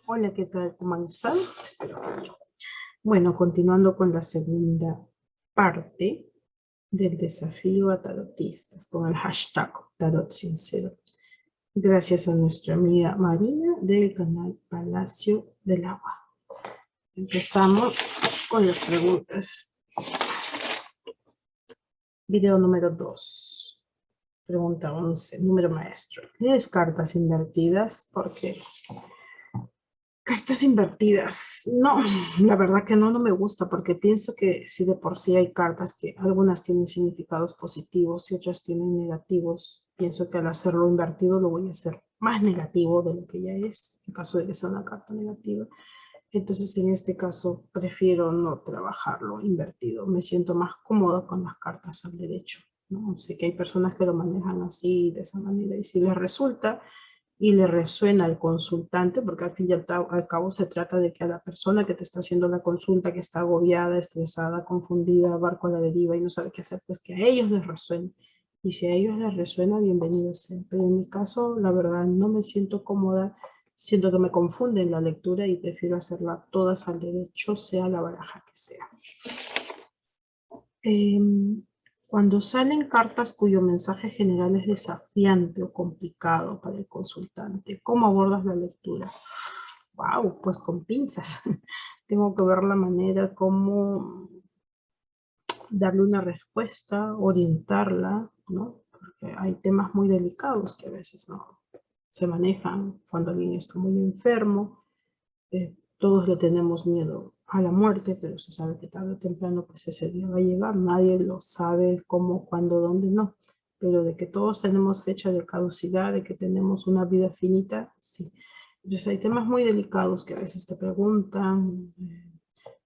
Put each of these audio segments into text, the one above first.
Hola, ¿qué tal? ¿Cómo han estado? Espero que bien. Bueno, continuando con la segunda parte del desafío a tarotistas con el hashtag Tarot Sincero. Gracias a nuestra amiga Marina del canal Palacio del Agua. Empezamos con las preguntas. Video número 2. Pregunta 11, número maestro. ¿Tienes cartas invertidas? ¿Por qué? Cartas invertidas. No, la verdad que no me gusta porque pienso que si de por sí hay cartas que algunas tienen significados positivos y otras tienen negativos, pienso que al hacerlo invertido lo voy a hacer más negativo de lo que ya es, en caso de que sea una carta negativa. Entonces, en este caso, prefiero no trabajarlo invertido. Me siento más cómoda con las cartas al derecho, ¿no? Sé que hay personas que lo manejan así, de esa manera, y si les resulta y le resuena al consultante, porque al fin y al cabo se trata de que a la persona que te está haciendo la consulta, que está agobiada, estresada, confundida, barco a la deriva y no sabe qué hacer, pues que a ellos les resuene. Y si a ellos les resuena, bienvenido sea. Pero en mi caso, la verdad, no me siento cómoda, siento que me confunde en la lectura y prefiero hacerla todas al derecho, sea la baraja que sea. Cuando salen cartas cuyo mensaje general es desafiante o complicado para el consultante, ¿cómo abordas la lectura? Wow, pues con pinzas. Tengo que ver la manera como darle una respuesta, orientarla, ¿no? Porque hay temas muy delicados que a veces no se manejan cuando alguien está muy enfermo. Todos le tenemos miedo a la muerte, pero se sabe que tarde o temprano pues ese día va a llegar. Nadie lo sabe cómo, cuándo, dónde, no. Pero de que todos tenemos fecha de caducidad, de que tenemos una vida finita, sí. Entonces hay temas muy delicados que a veces te preguntan,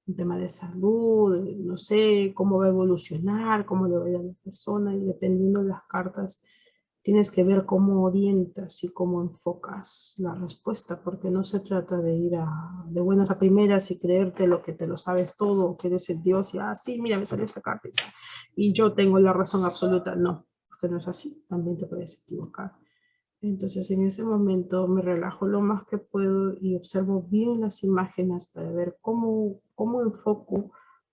un tema de salud, no sé cómo va a evolucionar, cómo le va a ir a la persona, y dependiendo de las cartas, tienes que ver cómo orientas y cómo enfocas la respuesta, porque no se trata de ir de buenas a primeras y creerte lo que te lo sabes todo, que eres el Dios y, sí, mira, me salió esta carta y yo tengo la razón absoluta. No, porque no es así, también te puedes equivocar. Entonces en ese momento me relajo lo más que puedo y observo bien las imágenes para ver cómo enfoco,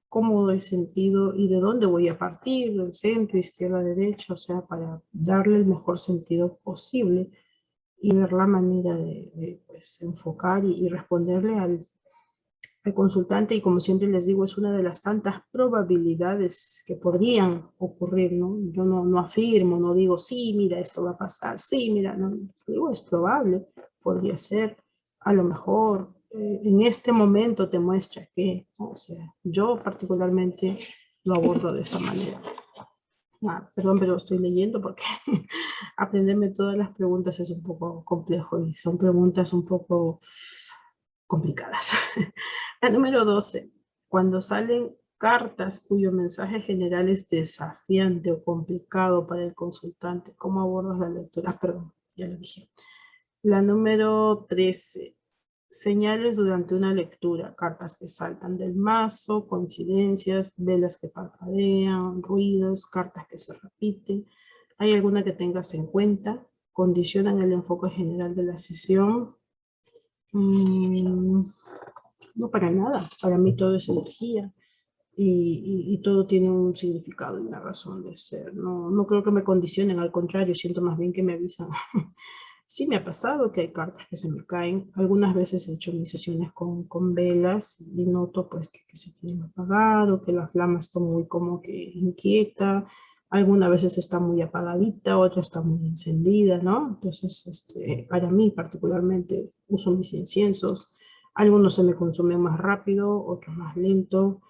cómo doy sentido y de dónde voy a partir, del centro, izquierda, derecha, o sea, para darle el mejor sentido posible y ver la manera de pues, enfocar y responderle al consultante, y como siempre les digo, es una de las tantas probabilidades que podrían ocurrir, ¿no? Yo no afirmo, no digo, sí, mira, esto va a pasar, sí, mira, no, digo, es probable, podría ser, a lo mejor en este momento te muestra que, ¿no? O sea, yo particularmente lo abordo de esa manera. Perdón, pero estoy leyendo porque aprenderme todas las preguntas es un poco complejo y son preguntas un poco complicadas. La número 12. Cuando salen cartas cuyo mensaje general es desafiante o complicado para el consultante, ¿cómo abordas la lectura? Perdón, ya lo dije. La número 13. Señales durante una lectura, cartas que saltan del mazo, coincidencias, velas que parpadean, ruidos, cartas que se repiten. ¿Hay alguna que tengas en cuenta? ¿Condicionan el enfoque general de la sesión? No, para nada. Para mí todo es energía y todo tiene un significado y una razón de ser. No creo que me condicionen, al contrario, siento más bien que me avisan. Sí me ha pasado que hay cartas que se me caen. Algunas veces he hecho mis sesiones con velas y noto pues que se quieren apagar o que la flama está muy como que inquieta. Algunas veces está muy apagadita, otra está muy encendida, ¿no? Entonces, para mí particularmente uso mis inciensos. Algunos se me consumen más rápido, otros más lento.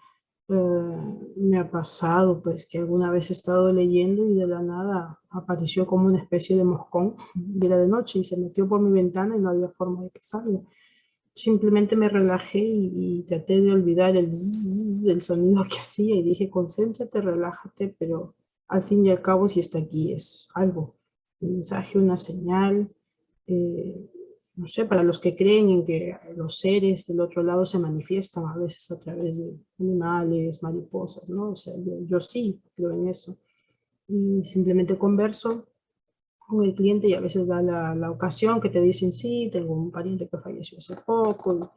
Me ha pasado pues que alguna vez he estado leyendo y de la nada apareció como una especie de moscón y era de noche y se metió por mi ventana y no había forma de que salga. Simplemente me relajé y traté de olvidar el zzz, el sonido que hacía y dije, concéntrate, relájate, pero al fin y al cabo si está aquí es algo, un mensaje, una señal, eh, no sé, para los que creen en que los seres del otro lado se manifiestan a veces a través de animales, mariposas, ¿no? O sea, yo sí creo en eso. Y simplemente converso, con el cliente y a veces da la ocasión que te dicen, sí, tengo un pariente que falleció hace poco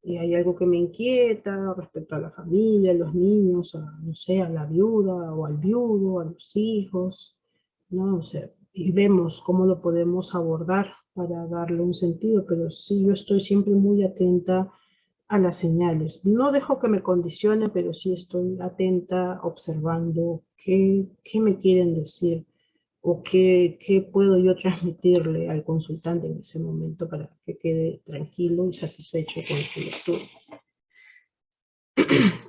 y hay algo que me inquieta respecto a la familia, a los niños, no sé, a la viuda o al viudo, a los hijos, ¿no? O sea, y vemos cómo lo podemos abordar para darle un sentido, pero sí, yo estoy siempre muy atenta a las señales. No dejo que me condicione, pero sí estoy atenta, observando qué me quieren decir o qué puedo yo transmitirle al consultante en ese momento para que quede tranquilo y satisfecho con su lectura.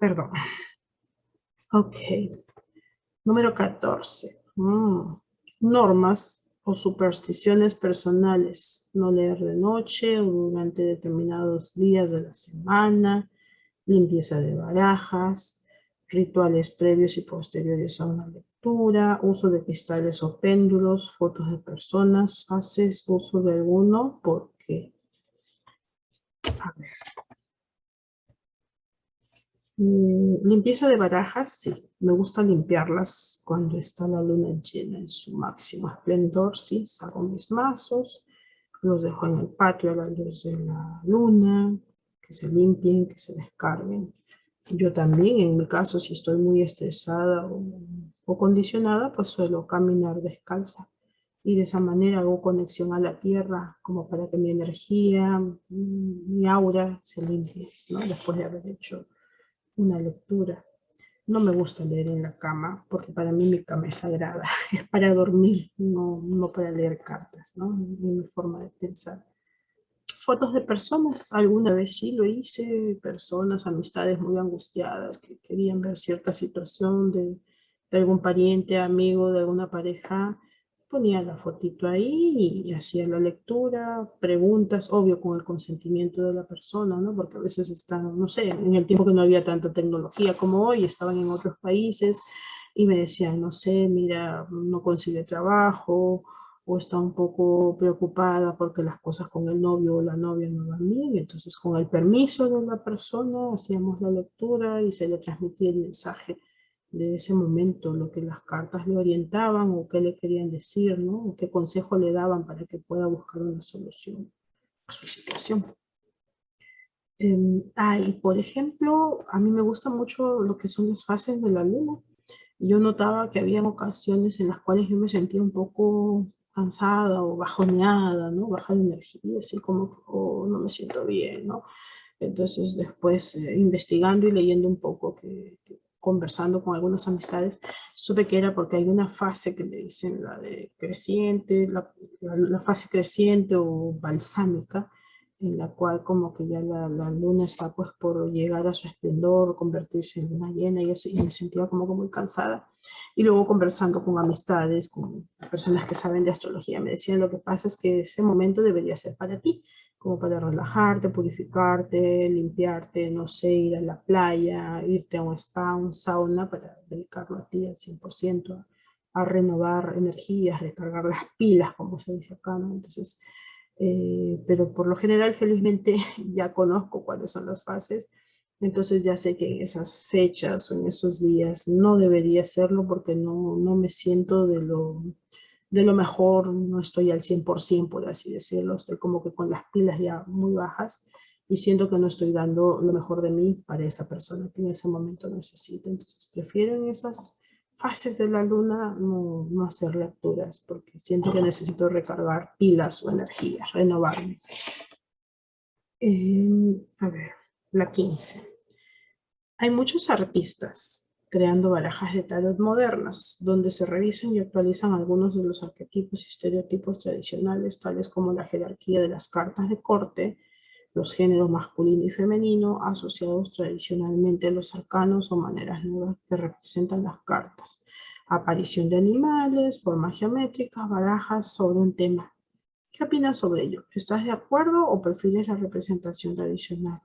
Perdón. Ok. Número 14. Normas o supersticiones personales. No leer de noche o durante determinados días de la semana. Limpieza de barajas. Rituales previos y posteriores a una lectura. Uso de cristales o péndulos. Fotos de personas. ¿Haces uso de alguno? ¿Por qué? A ver. Limpieza de barajas, sí. Me gusta limpiarlas cuando está la luna llena en su máximo esplendor, sí. Saco mis mazos, los dejo en el patio a la luz de la luna, que se limpien, que se descarguen. Yo también, en mi caso, si estoy muy estresada o condicionada, pues suelo caminar descalza. Y de esa manera hago conexión a la tierra, como para que mi energía, mi aura se limpie, ¿no? Después de haber hecho una lectura. No me gusta leer en la cama porque para mí mi cama es sagrada, es para dormir, no para leer cartas, ¿no? En mi forma de pensar. Fotos de personas, alguna vez sí lo hice, personas, amistades muy angustiadas que querían ver cierta situación de algún pariente, amigo, de alguna pareja, ponía la fotito ahí y hacía la lectura, preguntas, obvio con el consentimiento de la persona, ¿no? Porque a veces están, no sé, en el tiempo que no había tanta tecnología como hoy, estaban en otros países y me decían, no sé, mira, no consigue trabajo o está un poco preocupada porque las cosas con el novio o la novia no van bien. Entonces, con el permiso de la persona, hacíamos la lectura y se le transmitía el mensaje de ese momento, lo que las cartas le orientaban o qué le querían decir, ¿no? O qué consejo le daban para que pueda buscar una solución a su situación. Y por ejemplo, a mí me gusta mucho lo que son las fases de la luna. Yo notaba que había ocasiones en las cuales yo me sentía un poco cansada o bajoneada, ¿no? Baja de energía, así como que oh, no me siento bien, ¿no? Entonces después investigando y leyendo un poco, conversando con algunas amistades, supe que era porque hay una fase que le dicen la de creciente, la fase creciente o balsámica, en la cual como que ya la luna está pues por llegar a su esplendor, convertirse en luna llena y eso, y me sentía como que muy cansada. Y luego conversando con amistades, con personas que saben de astrología, me decían lo que pasa es que ese momento debería ser para ti, como para relajarte, purificarte, limpiarte, no sé, ir a la playa, irte a un spa, un sauna, para dedicarlo a ti al 100%, a renovar energías, recargar las pilas, como se dice acá, ¿no? Entonces, pero por lo general, felizmente, ya conozco cuáles son las fases, entonces ya sé que en esas fechas o en esos días no debería hacerlo porque no me siento de lo mejor, no estoy al 100%, por así decirlo, estoy como que con las pilas ya muy bajas y siento que no estoy dando lo mejor de mí para esa persona que en ese momento necesita. Entonces prefiero en esas fases de la luna no hacer lecturas porque siento que necesito recargar pilas o energías, renovarme. A ver, la 15. Hay muchos artistas creando barajas de tarot modernas, donde se revisan y actualizan algunos de los arquetipos y estereotipos tradicionales, tales como la jerarquía de las cartas de corte, los géneros masculino y femenino, asociados tradicionalmente a los arcanos o maneras nuevas que representan las cartas, aparición de animales, formas geométricas, barajas sobre un tema. ¿Qué opinas sobre ello? ¿Estás de acuerdo o prefieres la representación tradicional?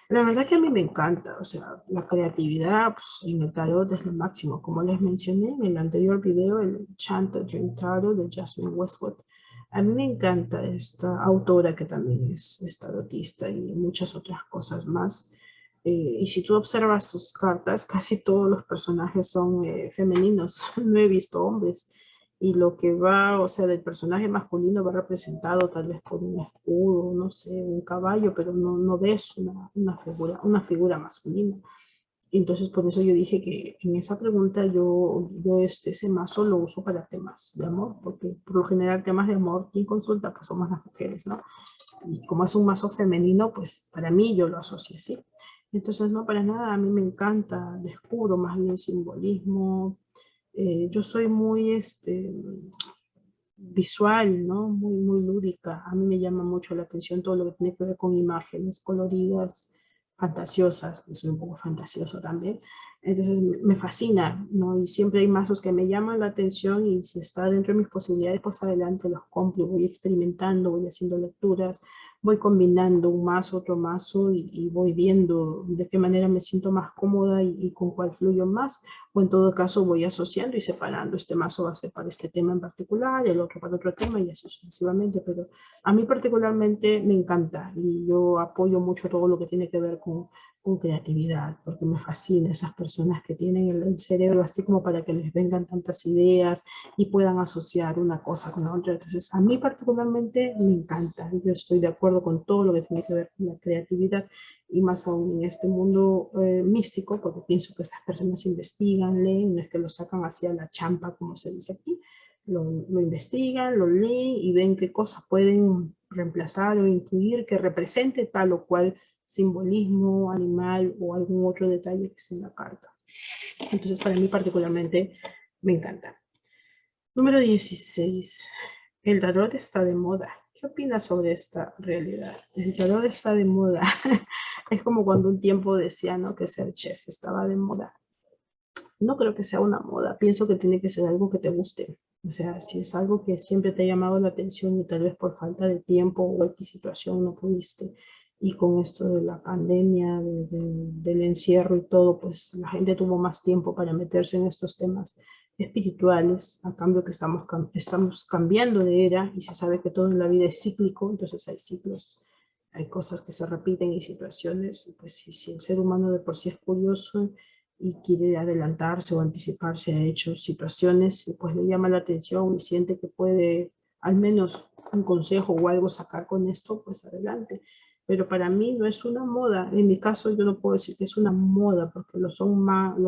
La verdad que a mí me encanta, o sea, la creatividad pues, en el tarot es lo máximo. Como les mencioné en el anterior video, el Enchanted Dream Tarot de Jasmine Westwood. A mí me encanta esta autora que también es tarotista y muchas otras cosas más. Y si tú observas sus cartas, casi todos los personajes son femeninos. No he visto hombres. y lo que va, o sea, del personaje masculino va representado tal vez por un escudo, no sé, un caballo, pero no ves una figura masculina. Entonces, por eso yo dije que en esa pregunta ese mazo lo uso para temas de amor, porque por lo general temas de amor, quien consulta, pues somos las mujeres, ¿no? Y como es un mazo femenino, pues para mí yo lo asocio así. Entonces, no, para nada, a mí me encanta, descubro más bien simbolismo. Yo soy muy visual, ¿no? Muy lúdica. A mí me llama mucho la atención todo lo que tiene que ver con imágenes coloridas, fantasiosas, pues soy un poco fantasioso también. Entonces me fascina, ¿no? Y siempre hay mazos que me llaman la atención y si está dentro de mis posibilidades, pues adelante los compro, voy experimentando, voy haciendo lecturas, voy combinando un mazo, otro mazo y voy viendo de qué manera me siento más cómoda y con cuál fluyo más o en todo caso voy asociando y separando. Este mazo va a ser para este tema en particular, el otro para otro tema y así sucesivamente, pero a mí particularmente me encanta y yo apoyo mucho todo lo que tiene que ver con creatividad, porque me fascina esas personas que tienen el cerebro así como para que les vengan tantas ideas y puedan asociar una cosa con la otra. Entonces, a mí particularmente me encanta. Yo estoy de acuerdo con todo lo que tiene que ver con la creatividad y más aún en este mundo místico, porque pienso que estas personas investigan, leen, no es que lo sacan hacia la champa, como se dice aquí, lo investigan, lo leen y ven qué cosas pueden reemplazar o incluir que represente tal o cual simbolismo, animal o algún otro detalle que esté en la carta. Entonces, para mí particularmente me encanta. Número 16. El tarot está de moda. ¿Qué opinas sobre esta realidad? El tarot está de moda. Es como cuando un tiempo decía, ¿no?, que ser chef estaba de moda. No creo que sea una moda. Pienso que tiene que ser algo que te guste. O sea, si es algo que siempre te ha llamado la atención y tal vez por falta de tiempo o X situación no pudiste, y con esto de la pandemia, del encierro y todo, pues la gente tuvo más tiempo para meterse en estos temas espirituales, a cambio que estamos cambiando de era y se sabe que todo en la vida es cíclico, entonces hay ciclos, hay cosas que se repiten y situaciones, pues si el ser humano de por sí es curioso y quiere adelantarse o anticiparse a hechos, situaciones, pues le llama la atención y siente que puede al menos un consejo o algo sacar con esto, pues adelante. Pero para mí no es una moda. En mi caso yo no puedo decir que es una moda, porque lo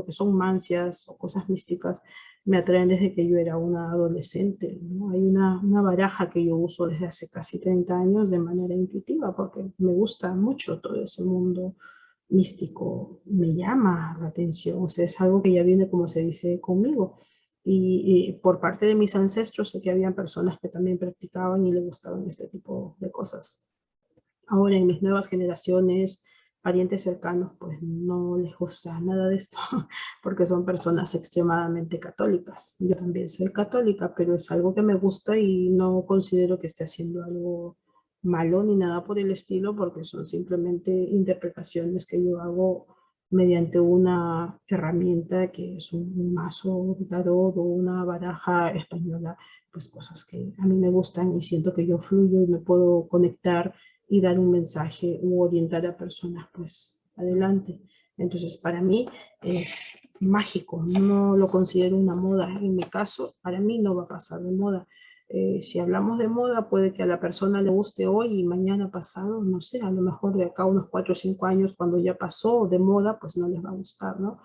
que son mancias o cosas místicas me atraen desde que yo era una adolescente, ¿no? Hay una baraja que yo uso desde hace casi 30 años de manera intuitiva, porque me gusta mucho todo ese mundo místico, me llama la atención, o sea, es algo que ya viene, como se dice, conmigo. Y por parte de mis ancestros sé que habían personas que también practicaban y les gustaban este tipo de cosas. Ahora en mis nuevas generaciones, parientes cercanos, pues no les gusta nada de esto, porque son personas extremadamente católicas. Yo también soy católica, pero es algo que me gusta y no considero que esté haciendo algo malo ni nada por el estilo, porque son simplemente interpretaciones que yo hago mediante una herramienta que es un mazo de tarot o una baraja española, pues cosas que a mí me gustan y siento que yo fluyo y me puedo conectar y dar un mensaje u orientar a personas, pues adelante. Entonces, para mí es mágico, no lo considero una moda. En mi caso, para mí no va a pasar de moda. Si hablamos de moda, puede que a la persona le guste hoy y mañana pasado, no sé, a lo mejor de acá a unos 4 o 5 años, cuando ya pasó de moda, pues no les va a gustar, ¿no?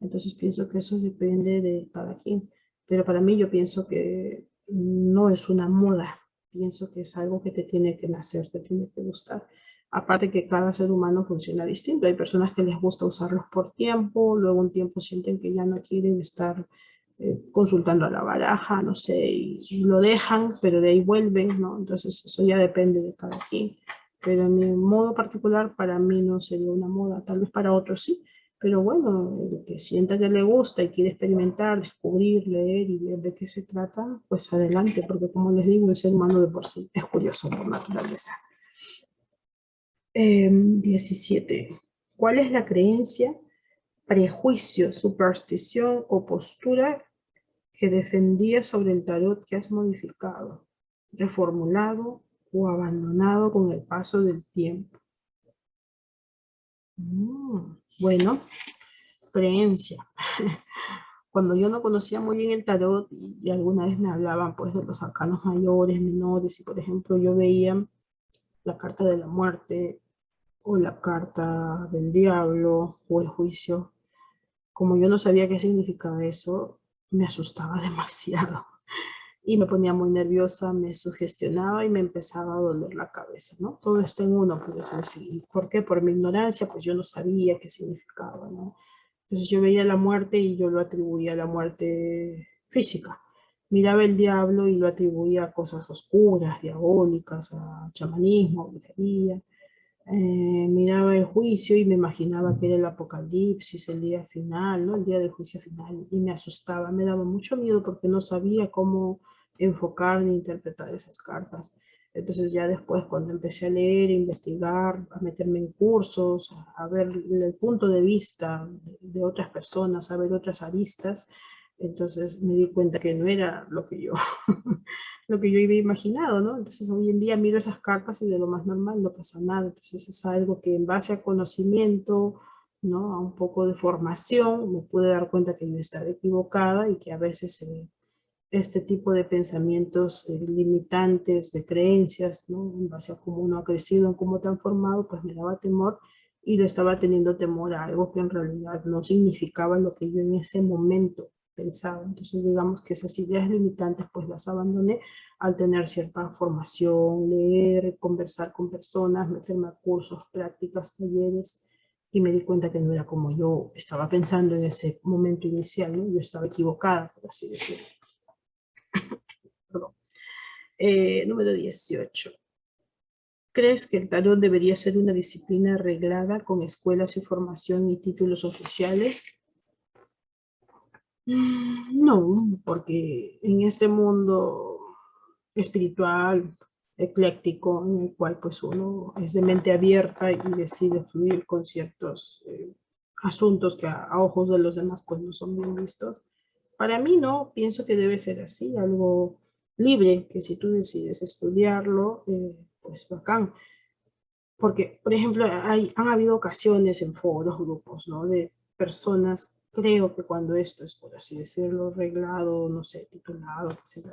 Entonces pienso que eso depende de cada quien. Pero para mí yo pienso que no es una moda, pienso que es algo que te tiene que nacer, te tiene que gustar. Aparte que cada ser humano funciona distinto. Hay personas que les gusta usarlos por tiempo, luego un tiempo sienten que ya no quieren estar consultando a la baraja, no sé, y lo dejan, pero de ahí vuelven, ¿no? Entonces eso ya depende de cada quien. Pero en mi modo particular, para mí no sería una moda, tal vez para otros sí. Pero bueno, el que sienta que le gusta y quiere experimentar, descubrir, leer y ver de qué se trata, pues adelante, porque como les digo, el ser humano de por sí es curioso por naturaleza. 17. ¿Cuál es la creencia, prejuicio, superstición o postura que defendías sobre el tarot que has modificado, reformulado o abandonado con el paso del tiempo? Bueno, creencia. cuando yo no conocía muy bien el tarot y alguna vez me hablaban pues de los arcanos mayores, menores, y por ejemplo yo veía la carta de la muerte o la carta del diablo o el juicio, como yo no sabía qué significaba eso, me asustaba demasiado y me ponía muy nerviosa, me sugestionaba y me empezaba a doler la cabeza, ¿no? Todo está en uno, por eso decir. ¿Por qué? Por mi ignorancia, pues yo no sabía qué significaba, ¿no? Entonces yo veía la muerte y yo lo atribuía a la muerte física. Miraba el diablo y lo atribuía a cosas oscuras, diabólicas, a chamanismo, brujería. Miraba el juicio y me imaginaba que era el apocalipsis, el día final, ¿no? El día del juicio final. Y me asustaba, me daba mucho miedo porque no sabía cómo enfocar ni interpretar esas cartas. Entonces ya después cuando empecé a leer, a investigar, a meterme en cursos, a ver el punto de vista de otras personas, a ver otras aristas, entonces me di cuenta que no era lo que yo lo que yo había imaginado, ¿no? Entonces hoy en día miro esas cartas y de lo más normal no pasa nada. Entonces es algo que en base a conocimiento, ¿no? A un poco de formación, me pude dar cuenta que yo estaba equivocada y que a veces este tipo de pensamientos limitantes, de creencias, ¿no? En base a cómo uno ha crecido, en cómo te han formado, pues me daba temor y le estaba teniendo temor a algo que en realidad no significaba lo que yo en ese momento pensaba. Entonces, digamos que esas ideas limitantes, pues las abandoné al tener cierta formación, leer, conversar con personas, meterme a cursos, prácticas, talleres, y me di cuenta que no era como yo estaba pensando en ese momento inicial, ¿no? Yo estaba equivocada, por así decirlo. Perdón. Número 18. ¿Crees que el tarot debería ser una disciplina arreglada con escuelas y formación y títulos oficiales? No, porque en este mundo espiritual, ecléctico, en el cual pues uno es de mente abierta y decide fluir con ciertos asuntos que a ojos de los demás pues no son bien vistos. Para mí no, pienso que debe ser así, algo libre, que si tú decides estudiarlo, pues bacán. Porque, por ejemplo, han habido ocasiones en foros, grupos, ¿no? De personas, creo que cuando esto es, por así decirlo, reglado, no sé, titulado, qué sé yo,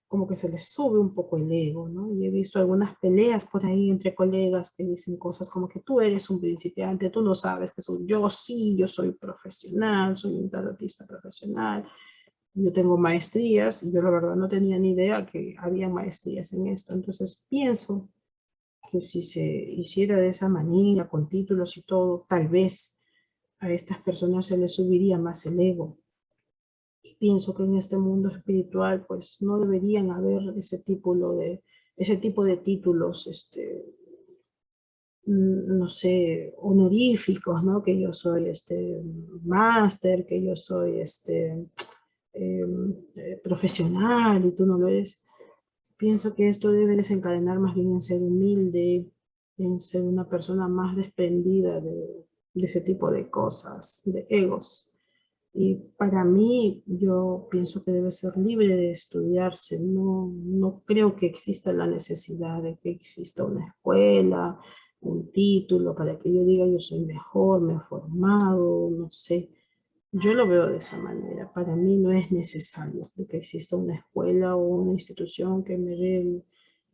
como que se les sube un poco el ego, ¿no? Y he visto algunas peleas por ahí entre colegas que dicen cosas como que tú eres un principiante, tú no sabes que soy yo, sí, yo soy profesional, soy un tarotista profesional, yo tengo maestrías, y yo la verdad no tenía ni idea que había maestrías en esto, entonces pienso que si se hiciera de esa manera, con títulos y todo, tal vez a estas personas se les subiría más el ego. Y pienso que en este mundo espiritual, pues no deberían haber ese tipo de títulos, no sé, honoríficos, ¿no? Que yo soy máster, que yo soy profesional y tú no lo eres. Pienso que esto debe desencadenar más bien en ser humilde, en ser una persona más desprendida de ese tipo de cosas, de egos. Y para mí, yo pienso que debe ser libre de estudiarse. No, no creo que exista la necesidad de que exista una escuela, un título para que yo diga yo soy mejor, me he formado, no sé. Yo lo veo de esa manera. Para mí no es necesario de que exista una escuela o una institución que me dé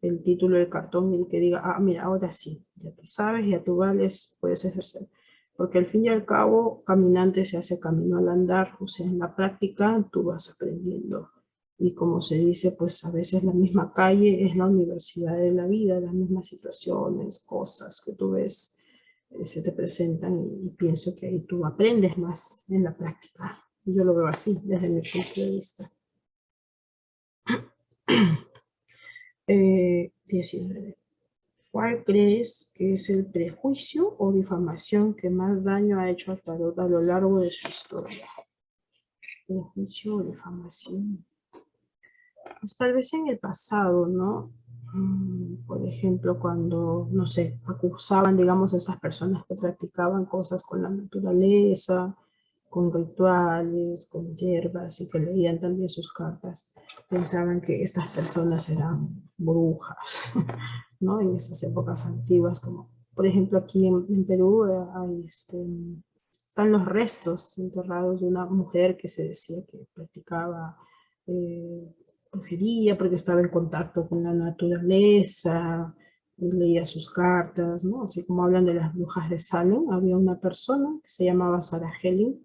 el título de cartón y que diga, ah, mira, ahora sí, ya tú sabes, ya tú vales, puedes ejercer. Porque al fin y al cabo, caminante se hace camino al andar, o sea, en la práctica tú vas aprendiendo. Y como se dice, pues a veces la misma calle es la universidad de la vida, las mismas situaciones, cosas que tú ves se te presentan y pienso que ahí tú aprendes más en la práctica. Yo lo veo así, desde mi punto de vista. 19. ¿Cuál crees que es el prejuicio o difamación que más daño ha hecho al tarot a lo largo de su historia? Prejuicio o difamación. Pues tal vez en el pasado, ¿no? Por ejemplo, cuando, no sé, acusaban, digamos, a esas personas que practicaban cosas con la naturaleza, con rituales, con hierbas y que leían también sus cartas, pensaban que estas personas eran brujas, ¿no? En esas épocas antiguas, como por ejemplo aquí en Perú hay están los restos enterrados de una mujer que se decía que practicaba brujería porque estaba en contacto con la naturaleza, leía sus cartas, ¿no? Así como hablan de las brujas de Salem, había una persona que se llamaba Sarah Helen,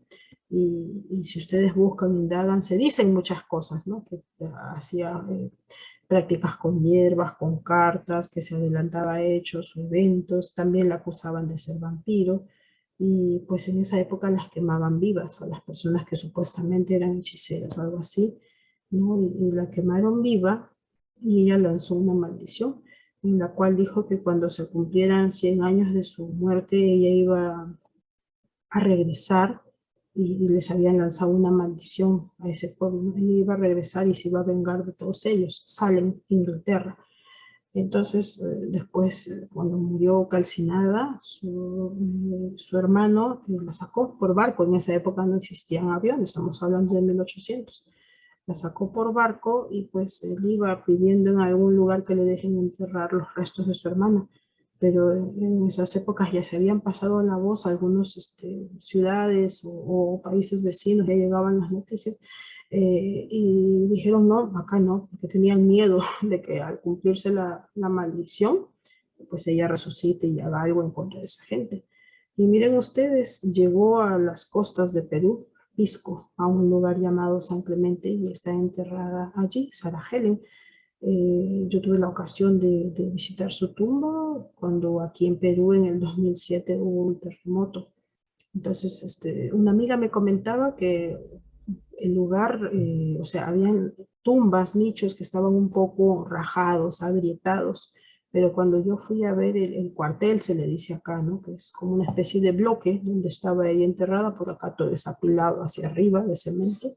y si ustedes buscan, indagan, se dicen muchas cosas, ¿no? Que hacía prácticas con hierbas, con cartas, que se adelantaba a hechos o eventos, también la acusaban de ser vampiro, y pues en esa época las quemaban vivas a las personas que supuestamente eran hechiceras o algo así, ¿no? Y la quemaron viva y ella lanzó una maldición en la cual dijo que cuando se cumplieran 100 años de su muerte ella iba a regresar y les habían lanzado una maldición a ese pueblo, ¿no? Ella iba a regresar y se iba a vengar de todos ellos. Salem, Inglaterra. Entonces, después, cuando murió calcinada, su hermano la sacó por barco. En esa época no existían aviones, estamos hablando de 1800. La sacó por barco y pues él iba pidiendo en algún lugar que le dejen enterrar los restos de su hermana. Pero en esas épocas ya se habían pasado la voz a algunas ciudades o países vecinos, ya llegaban las noticias, y dijeron no, acá no, porque tenían miedo de que al cumplirse la maldición, pues ella resucite y haga algo en contra de esa gente. Y miren ustedes, llegó a las costas de Perú, Pisco, a un lugar llamado San Clemente, y está enterrada allí, Sarah Helen. Yo tuve la ocasión de visitar su tumba cuando aquí en Perú en el 2007 hubo un terremoto. Entonces, una amiga me comentaba que el lugar, o sea, habían tumbas, nichos que estaban un poco rajados, agrietados, pero cuando yo fui a ver el cuartel, se le dice acá, ¿no? Que es como una especie de bloque donde estaba ella enterrada, por acá todo es apilado hacia arriba de cemento,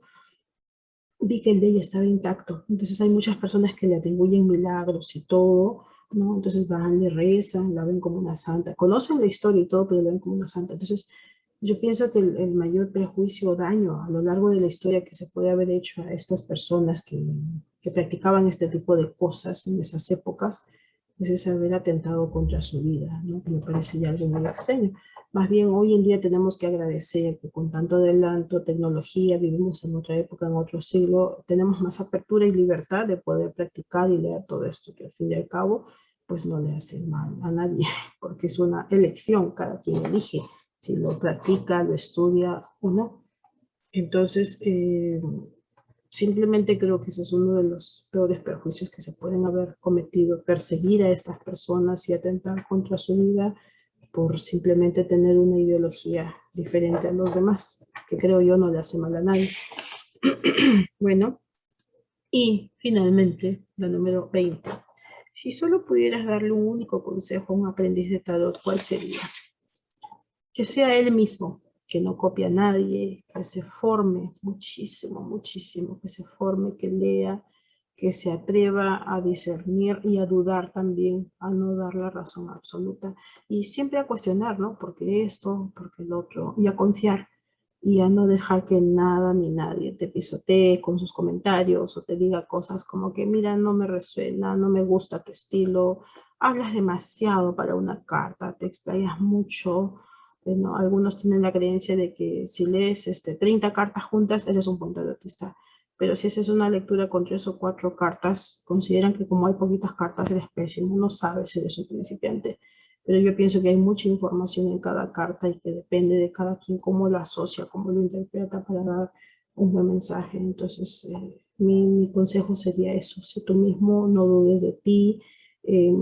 vi que el de ella estaba intacto. Entonces hay muchas personas que le atribuyen milagros y todo, ¿no? Entonces van, le rezan, la ven como una santa. Conocen la historia y todo, pero la ven como una santa. Entonces yo pienso que el mayor prejuicio o daño a lo largo de la historia que se puede haber hecho a estas personas que practicaban este tipo de cosas en esas épocas, pues es haber atentado contra su vida, ¿no? Que me parece ya algo muy extraño. Más bien, hoy en día tenemos que agradecer que con tanto adelanto, tecnología, vivimos en otra época, en otro siglo, tenemos más apertura y libertad de poder practicar y leer todo esto, que al fin y al cabo, pues no le hace mal a nadie, porque es una elección, cada quien elige si lo practica, lo estudia o no. Entonces, simplemente creo que ese es uno de los peores perjuicios que se pueden haber cometido, perseguir a estas personas y atentar contra su vida por simplemente tener una ideología diferente a los demás, que creo yo no le hace mal a nadie. Bueno, y finalmente, la número 20. Si solo pudieras darle un único consejo a un aprendiz de tarot, ¿cuál sería? Que sea él mismo, que no copie a nadie, que se forme muchísimo, muchísimo, que se forme, que lea, que se atreva a discernir y a dudar también, a no dar la razón absoluta y siempre a cuestionar, ¿no? ¿Por qué esto? ¿Por qué el otro? Y a confiar y a no dejar que nada ni nadie te pisotee con sus comentarios o te diga cosas como que, mira, no me resuena, no me gusta tu estilo, hablas demasiado para una carta, te explayas mucho. Bueno, algunos tienen la creencia de que si lees 30 cartas juntas, eres un punto de vista. Pero si haces una lectura con 3 o 4 cartas, consideran que como hay poquitas cartas, eres pésimo, no sabes si eres un principiante. Pero yo pienso que hay mucha información en cada carta y que depende de cada quien cómo lo asocia, cómo lo interpreta para dar un buen mensaje. Entonces, mi consejo sería eso, sé tú mismo, no dudes de ti. Eh,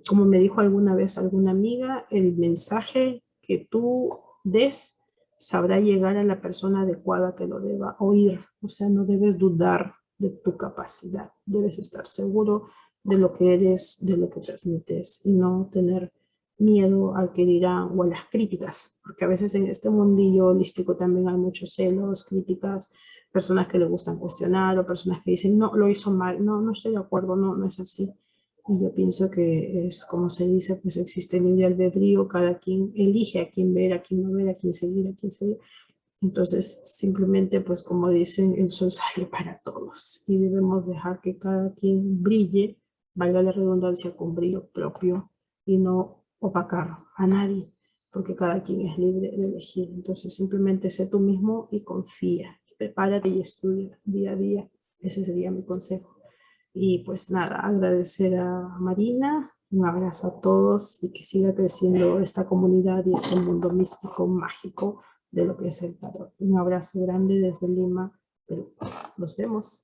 Como me dijo alguna vez alguna amiga, el mensaje que tú des sabrá llegar a la persona adecuada que lo deba oír. O sea, no debes dudar de tu capacidad, debes estar seguro de lo que eres, de lo que transmites y no tener miedo al que dirán o a las críticas, porque a veces en este mundillo holístico también hay muchos celos, críticas, personas que le gustan cuestionar o personas que dicen, no, lo hizo mal, no, no estoy de acuerdo, no, no es así. Y yo pienso que es como se dice, pues existe el libre albedrío, cada quien elige a quién ver, a quién no ver, a quién seguir, a quién seguir. Entonces, simplemente, pues como dicen, el sol sale para todos y debemos dejar que cada quien brille, valga la redundancia, con brillo propio y no opacar a nadie, porque cada quien es libre de elegir. Entonces simplemente sé tú mismo y confía, y prepárate y estudia día a día. Ese sería mi consejo. Y pues nada, agradecer a Marina, un abrazo a todos y que siga creciendo esta comunidad y este mundo místico, mágico de lo que es el tarot. Un abrazo grande desde Lima, Perú. Nos vemos.